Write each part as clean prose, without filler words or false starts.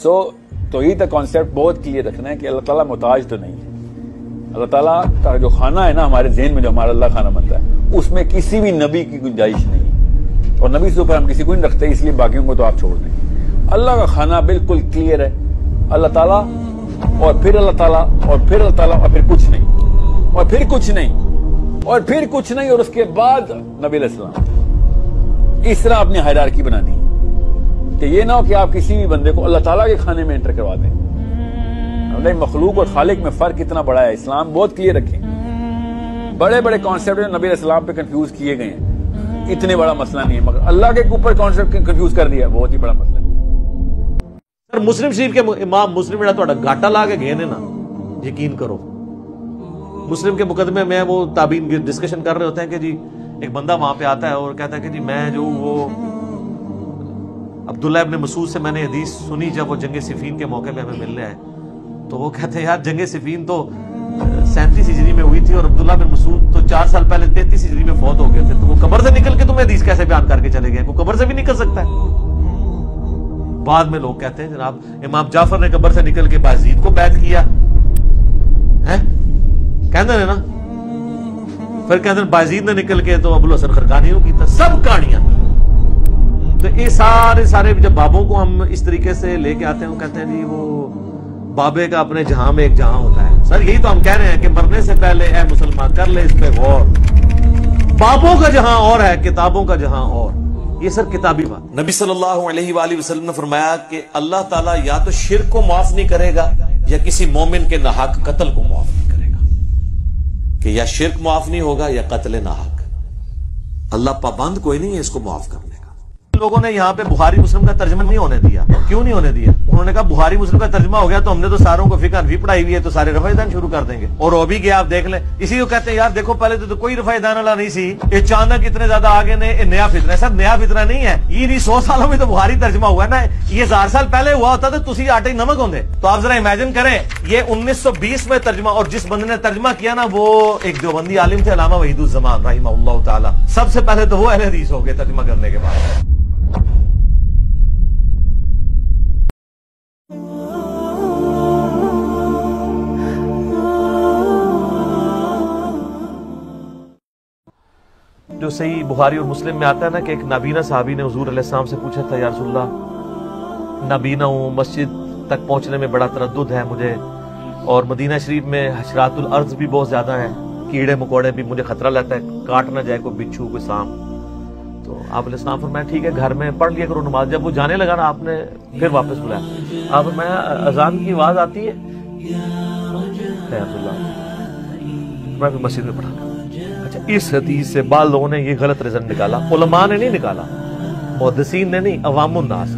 توحید کا کانسیپٹ بہت کلیئر رکھنا ہے کہ اللہ تعالیٰ محتاج تو نہیں ہے. اللہ تعالیٰ کا جو کھانا ہے نا ہمارے ذہن میں جو ہمارا اللہ کھانا بنتا ہے اس میں کسی بھی نبی کی گنجائش نہیں ہے، اور نبی سے اوپر ہم کسی کو نہیں رکھتے، اس لیے باقیوں کو تو آپ چھوڑ دیں. اللہ کا کھانا بالکل کلیئر ہے، اللہ تعالیٰ اور پھر اللہ تعالیٰ اور پھر اللہ تعالیٰ اور پھر کچھ نہیں اور پھر کچھ نہیں اور پھر کچھ نہیں اور اس کے بعد نبی علیہ السلام. اس طرح اپنی ہائرارکی بنانی ہے کہ یہ نہ ہو کہ آپ کسی بھی بندے کو اللہ تعالیٰ کے کھانے میں انٹر کروا دیں. مخلوق اور خالق میں فرق اتنا بڑا ہے، اسلام بہت کلیئر رکھیں. بڑے بڑے کانسیپٹ نبی علیہ السلام پہ کنفیوز کیے گئے ہیں، اتنے بڑا مسئلہ نہیں ہے، مگر اللہ کے اوپر کانسیپٹ کنفیوز کر دیا بہت ہی بڑا مسئلہ ہے. مسلم شریف کے امام مسلم جڑا گاٹا لا کے گئے نا، یقین کرو. مسلم کے مقدمے میں وہ تابعین ڈسکشن کر رہے ہوتے ہیں کہ جی ایک بندہ وہاں پہ آتا ہے اور کہتا ہے کہ جی میں جو وہ عبداللہ ابن مسعود سے میں نے حدیث سنی جب وہ جنگ صفین کے موقع پہ ہمیں ملنے آئے، تو وہ کہتے ہیں یار جنگ صفین تو 37 ہجری میں ہوئی تھی اور عبداللہ بن مسعود تو 4 سال پہلے 33 ہجری میں فوت ہو گئے تھے، تو وہ قبر سے نکل کے تمہیں حدیث کیسے بیان کر کے چلے گئے؟ وہ قبر سے بھی نکل سکتا ہے. بعد میں لوگ کہتے ہیں جناب امام جعفر نے قبر سے نکل کے بازید کو بیعت کیا ہے، کہتے ہیں نا. پھر کہتے ہیں بازید نے نکل کے تو ابو الحسن خرقانی کو کیتا. سب کہانیاں. تو یہ سارے جب بابوں کو ہم اس طریقے سے لے کے آتے ہیں، وہ کہتے ہیں جی وہ بابے کا اپنے جہاں میں ایک جہاں ہوتا ہے. سر یہی تو ہم کہہ رہے ہیں کہ مرنے سے پہلے اے مسلمان کر لے اس پہ غور. بابوں کا جہاں اور ہے، کتابوں کا جہاں اور. یہ سر کتابی بات. نبی صلی اللہ علیہ وآلہ وسلم نے فرمایا کہ اللہ تعالیٰ یا تو شرک کو معاف نہیں کرے گا یا کسی مومن کے ناحق قتل کو معاف نہیں کرے گا. کہ یا شرک معاف نہیں ہوگا یا قتل ناحق. اللہ پابند کوئی نہیں ہے اس کو معاف کرنے کا. لوگوں نے یہاں پہ بخاری مسلم کا ترجمہ نہیں ہونے دیا. کیوں نہیں ہونے دیا؟ انہوں نے کہا بخاری مسلم کا ترجمہ ہو گیا تو ہم نے تو ساروں کو فقہ حنفی پڑھائی ہوئی ہے تو سارے رفع دین شروع کر دیں گے. اور وہ بھی گیا آپ دیکھ لیں. اسی کو کہتے ہیں یار دیکھو پہلے تو کوئی رفع دین والا نہیں سی، اچانک اتنے زیادہ آگے نے نیا فتنہ ہے. سر نیا فتنہ نہیں ہے، یہ نہیں 100 سالوں میں تو بخاری ترجمہ ہوا ہے نا. یہ 1000 سال پہلے ہوا ہوتا تو تسی آٹے نمک ہوندے. تو آپ ذرا امیجن کریں یہ 1920 میں ترجمہ، اور جس بندے نے ترجمہ کیا نا وہ ایک دیوبندی عالم تھے علامہ وحید الزمان رحمہ اللہ تعالی. سب سے پہلے تو وہ اہل حدیث ہو گئے ترجمہ کرنے کے بعد. جو صحیح بخاری اور مسلم میں آتا ہے نا کہ ایک نابینا صحابی نے حضور علیہ السلام سے پوچھا تھا یا رسول اللہ نابینا ہوں، مسجد تک پہنچنے میں بڑا تردد ہے مجھے، اور مدینہ شریف میں حشرات الارض بھی بہت زیادہ ہیں، کیڑے مکوڑے بھی، مجھے خطرہ رہتا ہے کاٹ نہ جائے کوئی بچھو کوئی سانپ. تو آپ علیہ السلام فرمایا ٹھیک ہے گھر میں پڑھ لیا کرو نماز. جب وہ جانے لگا نا آپ نے پھر واپس بلایا. آپ فرمایا اذان کی آواز آتی ہے؟ میں پھر مسجد میں پڑھا. اچھا اس حدیث سے بعض لوگوں نے یہ غلط رزلٹ نکالا، علماء نے نہیں نکالا، محدثین نے نہیں، عوام الناس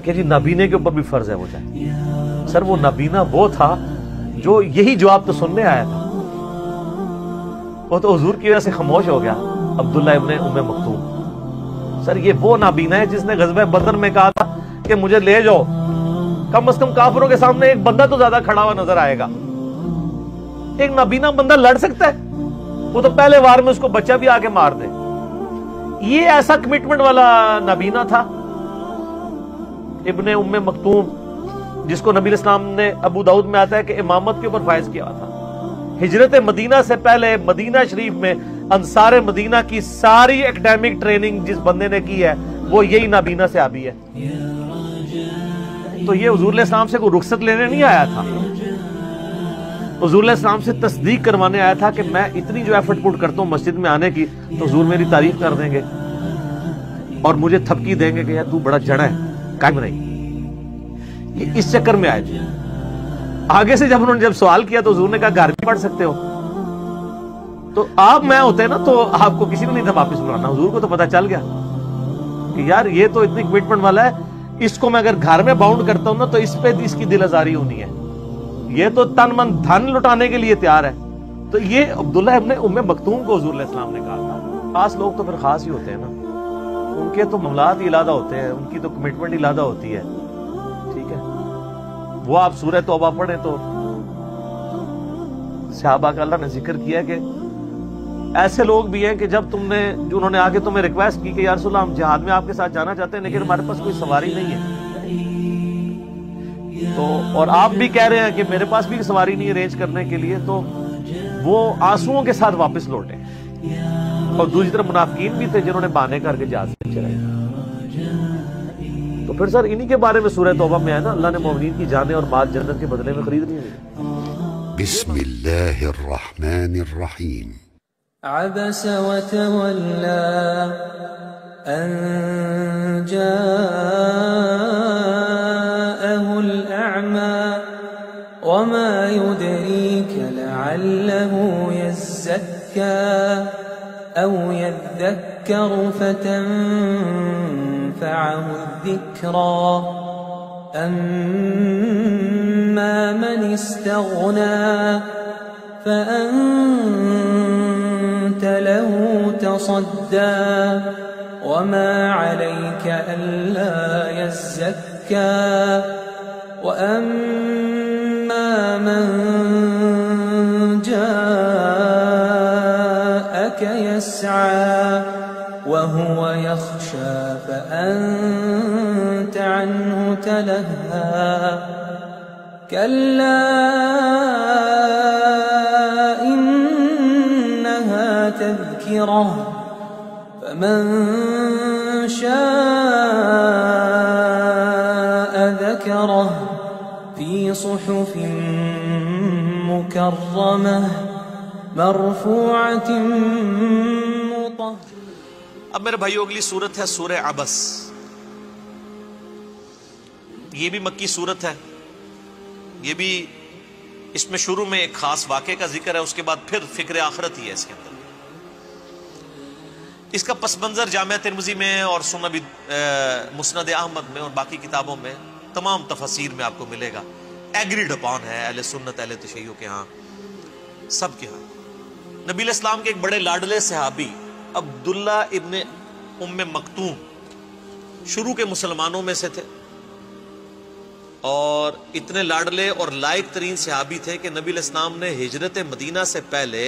کہ جی نابینے کے اوپر بھی فرض ہے وہ جائے. سر وہ نابینا وہ تھا جو یہی جواب تو سننے آیا تھا، وہ تو حضور کی وجہ سے خاموش ہو گیا. عبداللہ ابن ام مکتوم. سر یہ وہ نابینا ہے جس نے غزوہ بدر میں کہا تھا کہ مجھے لے جاؤ، کم از کم کافروں کے سامنے ایک بندہ تو زیادہ کھڑا ہوا نظر آئے گا. ایک نابینا بندہ لڑ سکتا ہے؟ وہ تو پہلے وار میں اس کو بچہ بھی آگے مار دے. یہ ایسا کمٹمنٹ والا نابینا تھا ابن ام مکتوم، جس کو نبی علیہ السلام نے ابو داؤد میں آتا ہے کہ امامت کے اوپر فائز کیا تھا. ہجرت مدینہ سے پہلے مدینہ شریف میں انصار مدینہ کی ساری اکیڈیمک ٹریننگ جس بندے نے کی ہے وہ یہی نابینا سے آبی ہے. تو یہ حضور علیہ السلام سے کوئی رخصت لینے نہیں آیا تھا، حضور علیہ السلام سے تصدیق کروانے آیا تھا کہ میں اتنی جو ایفرٹ پٹ کرتا ہوں مسجد میں آنے کی تو حضور میری تعریف کر دیں گے اور مجھے تھپکی دیں گے کہ یار تو بڑا جڑا ہے قائم نہیں. یہ اس چکر میں آئے تھے. آگے سے جب انہوں نے جب سوال کیا تو حضور نے کہا گھر بھی پڑھ سکتے ہو. تو آپ میں ہوتے نا تو آپ کو کسی کو نہیں تھا واپس بلانا. حضور کو تو پتا چل گیا کہ یار یہ تو اتنی کمٹمنٹ والا ہے، اس کو میں اگر گھر میں باؤنڈ کرتا ہوں نا تو اس پہ اس کی دل آزاری ہونی ہے. یہ تو تن من دھن لٹانے کے لیے تیار ہے. تو یہ عبداللہ ابن ام مکتوم کو حضور علیہ السلام نے کہا تھا. خاص لوگ تو پھر خاص ہی ہوتے ہیں نا، ان کے تو معاملات ہی علیحدہ ہوتے ہیں، ان کی تو کمٹمنٹ علیحدہ ہوتی ہے. ٹھیک ہے، وہ آپ سورہ توبہ پڑھیں تو صحابہ کا اللہ نے ذکر کیا کہ ایسے لوگ بھی ہیں کہ جب تم نے جو انہوں نے آگے تمہیں ریکویسٹ کی کہ یا رسول اللہ ہم جہاد میں آپ کے ساتھ جانا چاہتے ہیں لیکن ہمارے پاس کوئی سواری نہیں ہے. تو اور آپ بھی کہہ رہے ہیں کہ میرے پاس بھی سواری نہیں ارینج کرنے کے لیے، تو وہ آنسوؤں کے ساتھ واپس لوٹے. اور دوسری طرف منافقین بھی تھے جنہوں نے بہانے کر کے جہاز سے چلائے. تو پھر سر انہی کے بارے میں سورہ توبہ میں ہے نا، اللہ نے مومنین کی جانیں اور مال جنت کے بدلے میں خرید لی ہیں. بسم اللہ الرحمن الرحیم. عبس وتولى أن جاءه الأعمى وما يدريك لعله يزكى أو يذكر فتنفعه الذكرى أما من استغنى فأنت له تصدى وما عليك ألا يزكى وأما من جاءك يسعى وهو يخشى فأنت عنه تلهى كلا تذكرة فمن شاء ذكره في صحف مكرمة مرفوعة مطهرة. اب میرے بھائیو اگلی سورت ہے سورہ عبس. یہ بھی مکی سورت ہے. یہ بھی اس میں شروع میں ایک خاص واقعے کا ذکر ہے، اس کے بعد پھر فکر آخرت ہی ہے اس کے اندر. اس کا پس منظر جامعہ ترمذی میں اور سنن مسند احمد میں اور باقی کتابوں میں تمام تفاسیر میں آپ کو ملے گا. ایگریڈ اپان ہے اہل سنت اہل تشیع کے ہاں، سب کے ہاں. نبی علیہ السلام کے ایک بڑے لاڈلے صحابی عبداللہ ابن ام مکتوم شروع کے مسلمانوں میں سے تھے، اور اتنے لاڈلے اور لائق ترین صحابی تھے کہ نبی علیہ السلام نے ہجرت مدینہ سے پہلے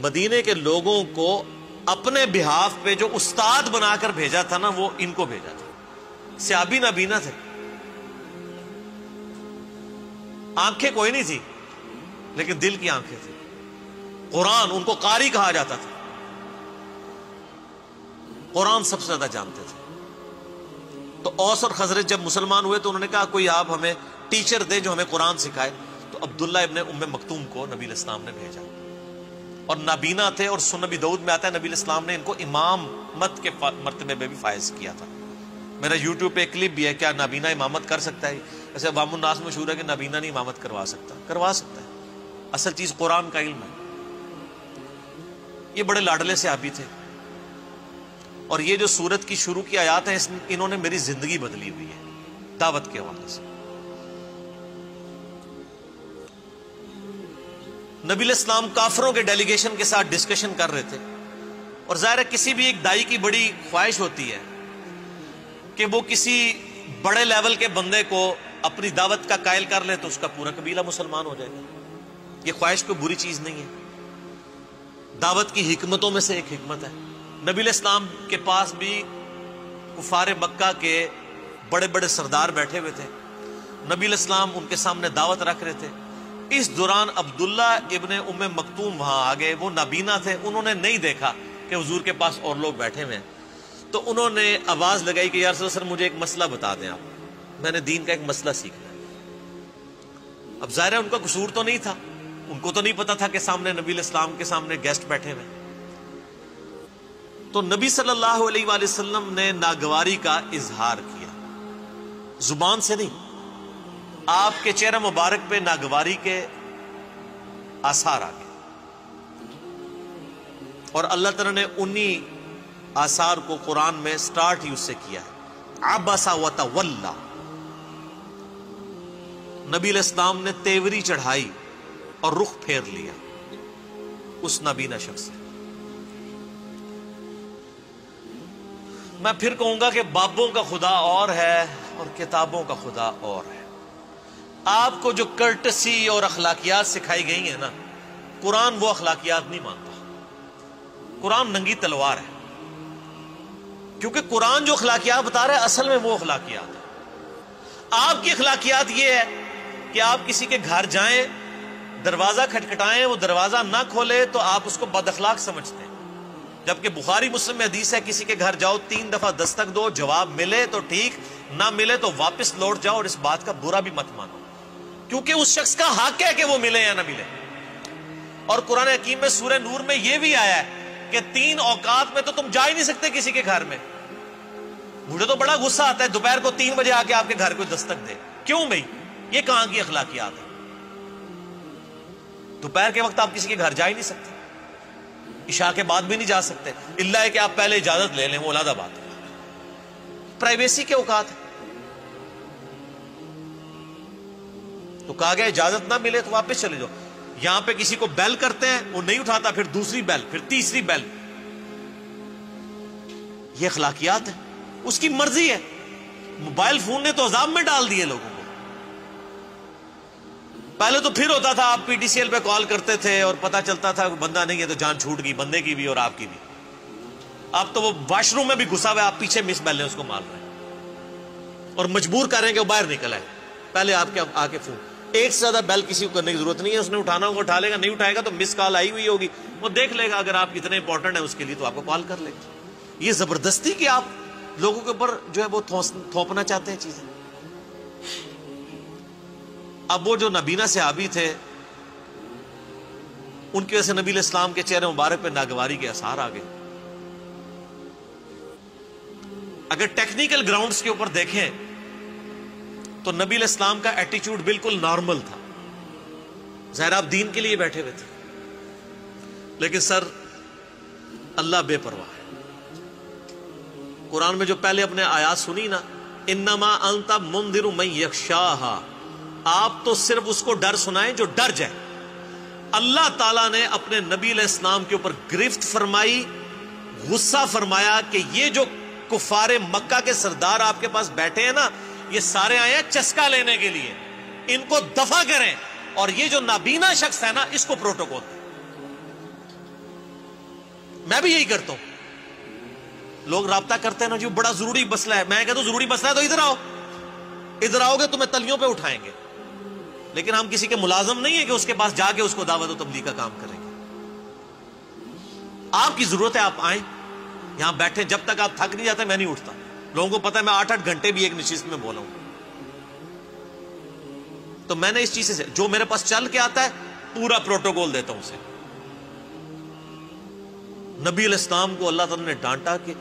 مدینے کے لوگوں کو اپنے بہاف پہ جو استاد بنا کر بھیجا تھا نا، وہ ان کو بھیجا تھا. صحابی نابینا تھے، آنکھیں کوئی نہیں تھی لیکن دل کی آنکھیں تھیں. قرآن ان کو قاری کہا جاتا تھا، قرآن سب سے زیادہ جانتے تھے. تو اوس اور خزرج جب مسلمان ہوئے تو انہوں نے کہا کوئی آپ ہمیں ٹیچر دے جو ہمیں قرآن سکھائے. تو عبداللہ ابن ام مکتوم کو نبی علیہ السلام نے بھیجا، اور نابینا تھے. اور سنن ابی داؤد میں آتا ہے نبی علیہ السلام نے ان کو امامت کے مرتبے میں بھی فائز کیا تھا. میرا یوٹیوب پہ ایک کلپ بھی ہے، کیا نابینا امامت کر سکتا ہے؟ ایسے عوام الناس مشہور ہے کہ نابینا نہیں امامت کروا سکتا. کروا سکتا ہے، اصل چیز قرآن کا علم ہے. یہ بڑے لاڈلے صحابی تھے، اور یہ جو سورت کی شروع کی آیات ہیں انہوں نے میری زندگی بدلی ہوئی ہے دعوت کے حوالے سے. نبی علیہ السلام کافروں کے ڈیلیگیشن کے ساتھ ڈسکشن کر رہے تھے، اور ظاہر ہے کسی بھی ایک دائی کی بڑی خواہش ہوتی ہے کہ وہ کسی بڑے لیول کے بندے کو اپنی دعوت کا قائل کر لے تو اس کا پورا قبیلہ مسلمان ہو جائے گا. یہ خواہش کوئی بری چیز نہیں ہے، دعوت کی حکمتوں میں سے ایک حکمت ہے. نبی علیہ السلام کے پاس بھی کفار مکہ کے بڑے بڑے سردار بیٹھے ہوئے تھے. نبی علیہ السلام ان کے سامنے دعوت رکھ رہے تھے. اس دوران عبداللہ ابن ام مکتوم وہاں آگے، وہ نابینا تھے، انہوں نے نہیں دیکھا کہ حضور کے پاس اور لوگ بیٹھے ہوئے ہیں. تو انہوں نے آواز لگائی کہ یا رسول اللہ مجھے ایک مسئلہ بتا دیں آپ، میں نے دین کا ایک مسئلہ سیکھنا ہے. اب ظاہر ہے ان کا قصور تو نہیں تھا، ان کو تو نہیں پتا تھا کہ سامنے نبی علیہ السلام کے سامنے گیسٹ بیٹھے ہوئے. تو نبی صلی اللہ علیہ وآلہ وسلم نے ناگواری کا اظہار کیا، زبان سے نہیں، آپ کے چہرہ مبارک پہ ناگواری کے آثار آ گئے. اور اللہ تعالیٰ نے انہی آثار کو قرآن میں سٹارٹ ہی اس سے کیا ہے. عبس وتولی، نبی علیہ السلام نے تیوری چڑھائی اور رخ پھیر لیا اس نابینا شخص سے. میں پھر کہوں گا کہ بابوں کا خدا اور ہے اور کتابوں کا خدا اور ہے. آپ کو جو کرٹسی اور اخلاقیات سکھائی گئی ہیں نا، قرآن وہ اخلاقیات نہیں مانتا. قرآن ننگی تلوار ہے، کیونکہ قرآن جو اخلاقیات بتا رہا ہے اصل میں وہ اخلاقیات ہے. آپ کی اخلاقیات یہ ہے کہ آپ کسی کے گھر جائیں, دروازہ کھٹکھٹائیں, وہ دروازہ نہ کھولے تو آپ اس کو بد اخلاق سمجھتے ہیں. جبکہ بخاری مسلم میں حدیث ہے کسی کے گھر جاؤ 3 دفعہ دستک دو, جواب ملے تو ٹھیک, نہ ملے تو واپس لوٹ جاؤ, اور اس بات کا برا بھی مت مانو, کیونکہ اس شخص کا حق ہے کہ وہ ملے یا نہ ملے. اور قرآن حکیم میں سورہ نور میں یہ بھی آیا ہے کہ 3 اوقات میں تو تم جا ہی نہیں سکتے کسی کے گھر میں. مجھے تو بڑا غصہ آتا ہے دوپہر کو 3 بجے آ کے آپ کے گھر کو دستک دے. کیوں بھائی, یہ کہاں کی اخلاقیات ہے؟ دوپہر کے وقت آپ کسی کے گھر جا ہی نہیں سکتے, عشاء کے بعد بھی نہیں جا سکتے, الا ہے کہ آپ پہلے اجازت لے لیں, وہ علیحدہ بات ہے. پرائیویسی کے اوقات ہے. تو کہا گیا اجازت نہ ملے تو واپس چلے جاؤ. یہاں پہ کسی کو بیل کرتے ہیں, وہ نہیں اٹھاتا, پھر دوسری بیل, پھر تیسری بیل. یہ اخلاقیات ہے, اس کی مرضی ہے. موبائل فون نے تو عذاب میں ڈال دیے لوگوں کو. پہلے تو پھر ہوتا تھا, آپ پی ٹی سی ایل پہ کال کرتے تھے اور پتا چلتا تھا بندہ نہیں ہے تو جان چھوٹ گئی, بندے کی بھی اور آپ کی بھی. اب تو وہ واش روم میں بھی گھسا ہوا ہے, آپ پیچھے مس بیل ہیں اس کو مار رہے ہیں اور مجبور کر رہے ہیں کہ وہ باہر نکل آئے. پہلے آپ کے آ کے فون, ایک سے زیادہ بیل کسی کو کرنے کی ضرورت نہیں ہے. اس نے اٹھانا ہوگا اٹھا لے گا, نہیں اٹھائے گا تو مس کال آئی ہوئی ہوگی, وہ دیکھ لے گا. اگر آپ اتنے امپورٹنٹ ہیں اس کے لیے تو آپ کو کال کر لے گا. یہ زبردستی کہ آپ لوگوں کے اوپر جو ہے وہ تھوپنا چاہتے ہیں چیزیں. اب وہ جو نبینا صحابی تھے, ان کی وجہ سے نبی علیہ السلام کے چہرے مبارک پہ ناگواری کے آثار آ گئے. اگر ٹیکنیکل گراؤنڈز کے اوپر دیکھیں تو نبی علیہ السلام کا ایٹیچیوڈ بالکل نارمل تھا. ظاہر آپ دین کے لیے بیٹھے ہوئے تھے, لیکن سر اللہ بے پرواہ ہے. قرآن میں جو پہلے اپنے آیات سنی نا, انما انت منذر من یخشاہا, آپ تو صرف اس کو ڈر سنائیں جو ڈر جائے. اللہ تعالیٰ نے اپنے نبی علیہ السلام کے اوپر گرفت فرمائی, غصہ فرمایا کہ یہ جو کفار مکہ کے سردار آپ کے پاس بیٹھے ہیں نا, یہ سارے آئے ہیں چسکا لینے کے لیے, ان کو دفع کریں, اور یہ جو نابینا شخص ہے نا اس کو پروٹوکول دیں. میں بھی یہی کرتا ہوں. لوگ رابطہ کرتے ہیں نا, جو بڑا ضروری مسئلہ ہے, میں کہتا ہوں ضروری مسئلہ ہے تو ادھر آؤ, ادھر آؤ گے تمہیں تلیوں پہ اٹھائیں گے. لیکن ہم کسی کے ملازم نہیں ہیں کہ اس کے پاس جا کے اس کو دعوت و تبلیغ کا کام کریں گے. آپ کی ضرورت ہے, آپ آئیں, یہاں بیٹھیں, جب تک آپ تھک نہیں جاتے میں نہیں اٹھتا. لوگوں کو پتا ہے میں 8-8 گھنٹے بھی ایک نشست میں بولا ہوں. تو میں نے اس چیز سے جو میرے پاس چل کے آتا ہے پورا پروٹوکول دیتا ہوں اسے. نبی علیہ السلام کو اللہ تعالیٰ نے ڈانٹا کہ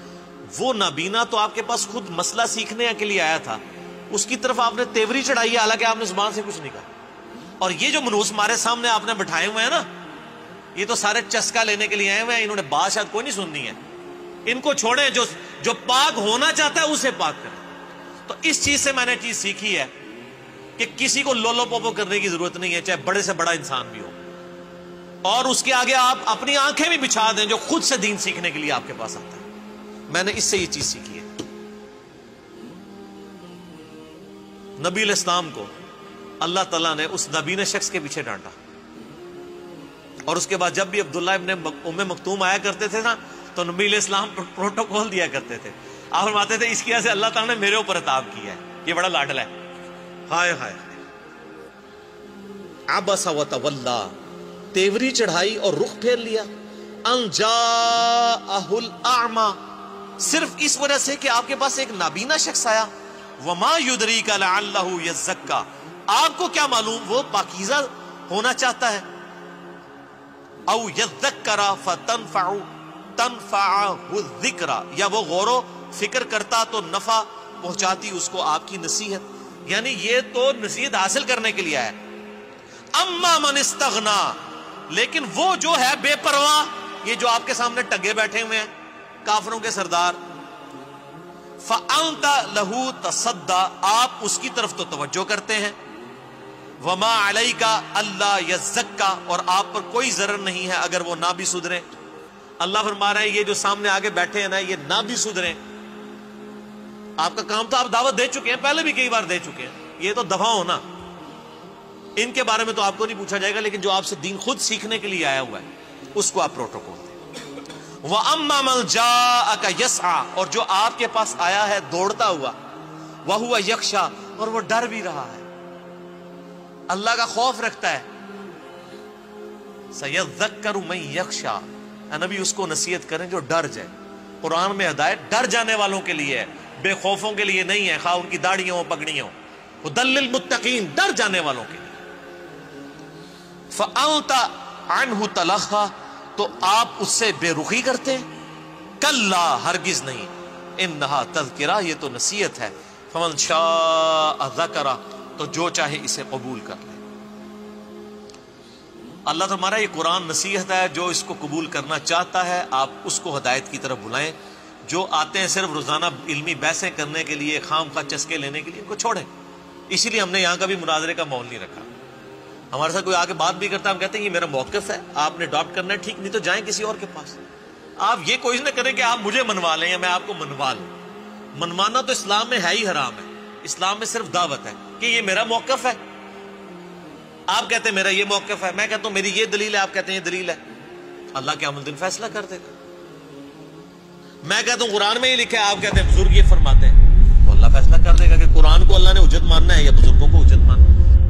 وہ نابینا تو آپ کے پاس خود مسئلہ سیکھنے کے لیے آیا تھا, اس کی طرف آپ نے تیوری چڑھائی ہے, حالانکہ آپ نے زبان سے کچھ نہیں کہا. اور یہ جو منوس ہمارے سامنے آپ نے بٹھائے ہوئے ہیں نا, یہ تو سارے چسکا لینے کے لیے آئے ہوئے ہیں. انہوں نے بات شاید کوئی نہیں سننی ہے. ان کو چھوڑیں, جو پاک ہونا چاہتا ہے اسے پاک کریں. تو اس چیز سے میں نے چیز سیکھی ہے کہ کسی کو لولو پوپو کرنے کی ضرورت نہیں ہے, چاہے بڑے سے بڑا انسان بھی ہو. اور اس کے آگے آپ اپنی آنکھیں بھی بچھا دیں جو خود سے دین سیکھنے کے لیے آپ کے پاس آتا ہے. میں نے اس سے یہ چیز سیکھی ہے. نبی علیہ السلام کو اللہ تعالیٰ نے اس نبینا شخص کے پیچھے ڈانٹا, اور اس کے بعد جب بھی عبداللہ ابن ام مکتوم آیا کرتے تھے نا تو نبی علیہ السلام پروٹوکول دیا کرتے تھے. آپ فرماتے تھے اس کی وجہ سے اللہ تعالیٰ نے میرے اوپر عطاب کیا ہے, یہ بڑا لاڈلا ہے. ہائے ہائے, عبس وتولی, تیوری چڑھائی اور رخ پھیر لیا. ان جاءہ الاعمی, صرف اس وجہ سے کہ آپ کے پاس ایک نابینا شخص آیا. وما یدریک لعلہ یزکا, آپ کو کیا معلوم وہ پاکیزہ ہونا چاہتا ہے. او یذکر تنفعہ الذکر, یا وہ غور و فکر کرتا تو نفع پہنچاتی اس کو آپ کی نصیحت. یعنی یہ تو نصیحت حاصل کرنے کے لیے ہے. اما من استغنا, لیکن وہ جو ہے بے پرواہ, یہ جو آپ کے سامنے ٹگے بیٹھے ہوئے ہیں کافروں کے سردار, فأنت لہو تصدی, آپ اس کی طرف تو توجہ کرتے ہیں. وما علیک اللہ یزکا, اور آپ پر کوئی ضرر نہیں ہے اگر وہ نہ بھی سدھریں. اللہ فرما رہے ہیں یہ جو سامنے آگے بیٹھے ہیں نا یہ نہ بھی سدھریں. آپ کا کام تو آپ دعوت دے چکے ہیں, پہلے بھی کئی بار دے چکے ہیں, یہ تو دفع ہونا. ان کے بارے میں تو آپ کو نہیں پوچھا جائے گا, لیکن جو آپ سے دین خود سیکھنے کے لیے آیا ہوا ہے اس کو آپ پروٹوکول دیں. وَأَمَّا مَنْ جَاءَكَ يَسْعَى, اور جو آپ کے پاس آیا ہے دوڑتا ہوا, وَهُوَ يَخْشَى، اور وہ ڈر بھی رہا ہے، اللہ کا خوف رکھتا ہے. سَيَذَّكَّرُ مَن يَخْشَى، اے نبی اس کو نصیحت کریں جو ڈر جائے. قرآن میں ہدایت ڈر جانے والوں کے لیے ہے، بے خوفوں کے لیے نہیں ہے، خواہ ان کی داڑیاں ہوں پگڑیاں ہوں. ہدی للمتقین، ڈر جانے والوں کے لیے. فَأَنْتَ عَنْهُ تَلَهَّى، تو آپ اس سے بے رخی کرتے ہیں؟ کلا، ہرگز نہیں. انہا تذکرہ، یہ تو نصیحت ہے. فمن شاء ذکر، تو جو چاہے اسے قبول کر لے. اللہ تمہارا یہ قرآن نصیحت ہے، جو اس کو قبول کرنا چاہتا ہے آپ اس کو ہدایت کی طرف بلائیں. جو آتے ہیں صرف روزانہ علمی بحثیں کرنے کے لیے، خام خواہ چسکے لینے کے لیے، ان کو چھوڑیں. اسی لیے ہم نے یہاں کا بھی مناظرے کا ماحول نہیں رکھا. ہمارے ساتھ کوئی آگے بات بھی کرتا ہے، ہم کہتے ہیں یہ میرا موقف ہے، آپ نے اڈاپٹ کرنا ہے، ٹھیک، نہیں تو جائیں کسی اور کے پاس. آپ یہ کوشش نہ کریں کہ آپ مجھے منوا لیں یا میں آپ کو منوا لوں. منوانا تو اسلام میں ہے ہی حرام ہے. اسلام میں صرف دعوت ہے کہ یہ میرا موقف ہے. آپ کہتے ہیں میرا یہ موقف ہے، میں کہتا ہوں میری یہ دلیل ہے، آپ کہتے ہیں یہ دلیل ہے. اللہ قیامت دن فیصلہ کر دے گا. میں کہتا ہوں قرآن میں ہی لکھا ہے، آپ کہتے ہیں بزرگ یہ فرماتے ہیں، تو اللہ فیصلہ کر دے گا کہ قرآن کو اللہ نے حجت ماننا ہے یا بزرگوں کو حجت ماننا ہے.